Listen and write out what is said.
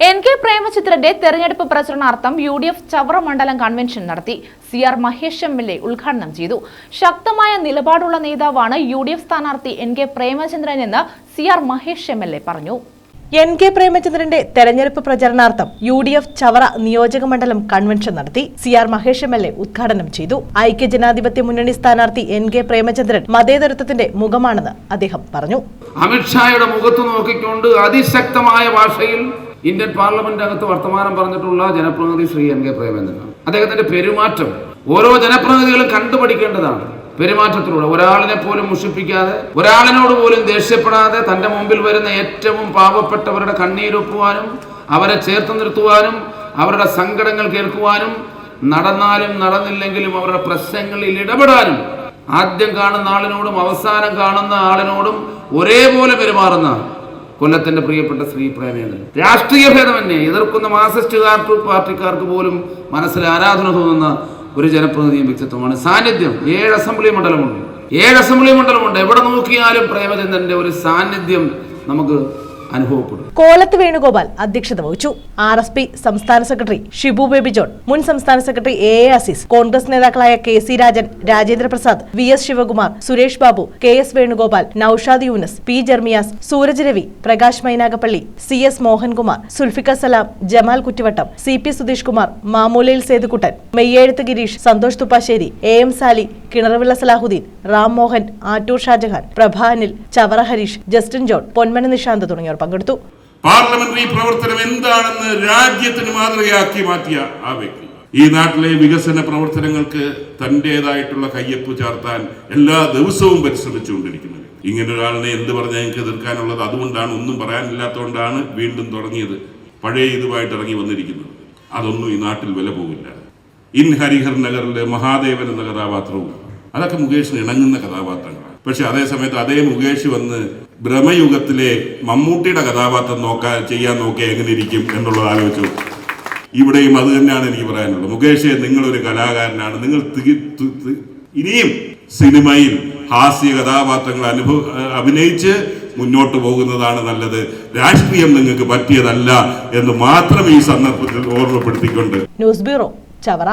NK പ്രേമചന്ദ്രന്റെ തെരഞ്ഞെടുപ്പ് പ്രചരണാർത്ഥം UDF Chavara മണ്ഡലം കൺവെൻഷൻ നടത്തി. CR മഹേഷ് MLA ഉദ്ഘാടനം ചെയ്തു. ശക്തമായ നിലപാടുള്ള നേതാവാണ് UDF സ്ഥാനാർത്ഥി NK പ്രേമചന്ദ്രൻ എന്ന് CR മഹേഷ് MLA പറഞ്ഞു. NK പ്രേമചന്ദ്രന്റെ തെരഞ്ഞെടുപ്പ് പ്രചരണാർത്ഥം UDF ചവറ നിയോജക മണ്ഡലം കൺവെൻഷൻ നടത്തി. CR മഹേഷ് MLA ഉദ്ഘാടനം ചെയ്തു. ഐക്യജനാധിപത്യ മുന്നണി സ്ഥാനാർത്ഥി NK പ്രേമചന്ദ്രൻ മതേതരത്വത്തിന്റെ മുഖമാണെന്ന് അദ്ദേഹം പറഞ്ഞു. അമിത്ഷായുടെ മുഖത്ത് നോക്കിക്കൊണ്ട് അതിശക്തമായ ഭാഷയിൽ ഇന്ത്യൻ പാർലമെന്റിനകത്ത് വർത്തമാനം പറഞ്ഞിട്ടുള്ള ജനപ്രതിനിധി ശ്രീ NK പ്രേമചന്ദ്രൻ. അദ്ദേഹത്തിന്റെ പെരുമാറ്റം ഓരോ ജനപ്രതിനിധികളും കണ്ടുപഠിക്കേണ്ടതാണ്. പെരുമാറ്റത്തിലൂടെ ഒരാളിനെ പോലും മുഷിപ്പിക്കാതെ, ഒരാളിനോട് പോലും ദേഷ്യപ്പെടാതെ, തന്റെ മുമ്പിൽ വരുന്ന ഏറ്റവും പാവപ്പെട്ടവരുടെ കണ്ണീരൊപ്പുവാനും, അവരെ ചേർത്ത് നിർത്തുവാനും, അവരുടെ സങ്കടങ്ങൾ കേൾക്കുവാനും, നടന്നാലും നടന്നില്ലെങ്കിലും അവരുടെ പ്രശ്നങ്ങളിൽ ഇടപെടാനും, ആദ്യം കാണുന്ന ആളിനോടും അവസാനം കാണുന്ന ആളിനോടും ഒരേപോലെ പെരുമാറുന്ന കൊല്ലത്തിന്റെ പ്രിയപ്പെട്ട ശ്രീ പ്രേമചന്ദ്രൻ. രാഷ്ട്രീയ ഭേദമന്യേ എതിർക്കുന്ന മാർക്സിസ്റ്റ് പാർട്ടിക്കാർക്ക് പോലും മനസ്സിൽ ആരാധന തോന്നുന്ന ഒരു ജനപ്രതിനിധിയും വ്യക്തിത്വമാണ്. സാന്നിധ്യം 7 അസംബ്ലി മണ്ഡലമുണ്ട്. എവിടെ നോക്കിയാലും പ്രേമചന്ദ്രന്റെ ഒരു സാന്നിധ്യം നമുക്ക് അനുഭവപ്പെടും. കോലത്ത് വേണുഗോപാൽ അധ്യക്ഷത വഹിച്ചു. RSP സംസ്ഥാന സെക്രട്ടറി ഷിബു ബേബി ജോൺ, മുൻ സംസ്ഥാന സെക്രട്ടറി AA അസീസ്, കോൺഗ്രസ് നേതാക്കളായ KC Rajan, Rajendra Prasad, VS Sivakumar, Suresh Babu, KS Venugopal, Naushad Yunus, P Jermias, Sooraj Ravi, Prakash Mynagappally, CS Mohankumar, Sulfikar Salam, Jamal Kuttivattam, CP Sudheesh Kumar, Mamoolayil Sethukuttan, Meyyezhuthu Gireesh, Santhosh Thuppassery, AM Sali, Kinaruvila Salahuddin, Ram Mohan, Attoor Shajahan, Prabhanil, Chavara Harish, Justin John, Ponmana Nishanth തുടങ്ങിയവർ പങ്കെടുത്തു. പാർലമെന്ററി പ്രവർത്തനം എന്താണെന്ന് രാജ്യത്തിന് മാതൃകയാക്കി മാറ്റിയ ആ വ്യക്തി ഈ നാട്ടിലെ വികസന പ്രവർത്തനങ്ങൾക്ക് തന്റേതായിട്ടുള്ള കയ്യൊപ്പ് ചാർത്താൻ എല്ലാ ദിവസവും പരിശ്രമിച്ചുകൊണ്ടിരിക്കുന്നത്. ഇങ്ങനെ ഒരാളിനെ എന്ത് പറഞ്ഞാൽ എനിക്ക് എതിർക്കാനുള്ളത്? അതുകൊണ്ടാണ്, ഒന്നും പറയാനില്ലാത്തതുകൊണ്ടാണ് വീണ്ടും തുടങ്ങിയത്, പഴയ ഇതുമായിട്ട് ഇറങ്ങി വന്നിരിക്കുന്നത്. അതൊന്നും ഈ നാട്ടിൽ വില പോകില്ല. ഇൻ ഹരിഹർ നഗറിലെ മഹാദേവൻ എന്ന കഥാപാത്രവും അതൊക്കെ മുകേഷിന് ഇണങ്ങുന്ന കഥാപാത്രങ്ങളാണ്. പക്ഷെ അതേസമയത്ത് അതേ മുകേഷ് വന്ന് ബ്രഹ്മയുഗത്തിലെ മമ്മൂട്ടിയുടെ കഥാപാത്രം ചെയ്യാൻ നോക്കിയാൽ എങ്ങനെ ഇരിക്കും എന്നുള്ളത് ആലോചിച്ചു. ഇവിടെയും അത് തന്നെയാണ് എനിക്ക് പറയാനുള്ളത്. മുകേഷ്, നിങ്ങളൊരു കലാകാരനാണ്. നിങ്ങൾ ഇനിയും സിനിമയിൽ ഹാസ്യ കഥാപാത്രങ്ങൾ അഭിനയിച്ച് മുന്നോട്ട് പോകുന്നതാണ് നല്ലത്. രാഷ്ട്രീയം നിങ്ങൾക്ക് പറ്റിയതല്ല എന്ന് മാത്രം ഈ സന്ദർഭത്തിൽ ഓർമ്മപ്പെടുത്തിക്കൊണ്ട് ന്യൂസ് ബ്യൂറോ ചവറ.